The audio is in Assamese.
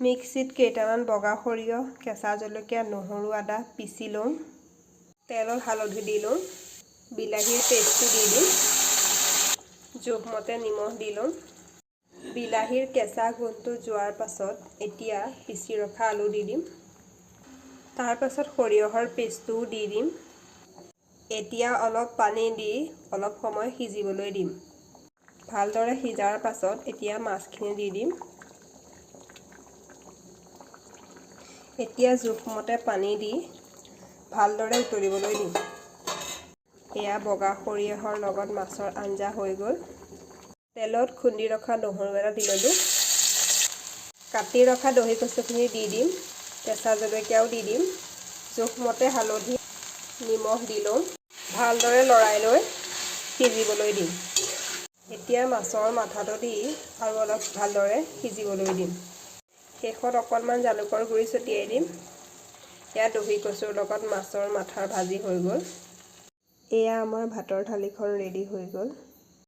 মিক্সিত কেইটামান বগা সৰিয়হ, কেঁচা জলকীয়া, নহৰু, আদা পিচি লওঁ। তেলত হালধি দি লওঁ। বিলাহীৰ পেষ্টটো দি দিম। জোখমতে নিমখ দি লওঁ। বিলাহীৰ কেঁচা গোন্ধটো যোৱাৰ পাছত এতিয়া পিচি ৰখা আলু দি দিম। তাৰ পাছত সৰিয়হৰ পেষ্টটোও দি দিম। এতিয়া অলপ পানী দি অলপ সময় সিজিবলৈ দিম। ভালদৰে সিজাৰ পাছত এতিয়া মাছখিনি দি দিম। এতিয়া জোখমতে পানী দি ভালদৰে উতলিবলৈ দিম। এয়া বগা সৰিয়হৰ লগত মাছৰ আঞ্জা হৈ গ'ল। তেলত খুন্দি ৰখা নহৰু এটা দি ল'লোঁ। কাটি ৰখা দহি কচুখিনি দি দিম। কেঁচা জলকীয়াও দি দিম। জোখমতে হালধি, নিমখ দি লওঁ। ভালদৰে লৰাই লৈ সিজিবলৈ দিম। এতিয়া মাছৰ মাথাটো দি আৰু অলপ ভালদৰে সিজিবলৈ দিম। শেষত অকণমান জালুকৰ গুড়ি ছটিয়াই দিম। এয়া দহি কচুৰ লগত মাছৰ মাথাৰ ভাজি হৈ গ'ল। এয়া আমাৰ ভাতৰ থালিখন ৰেডি হৈ গ'ল।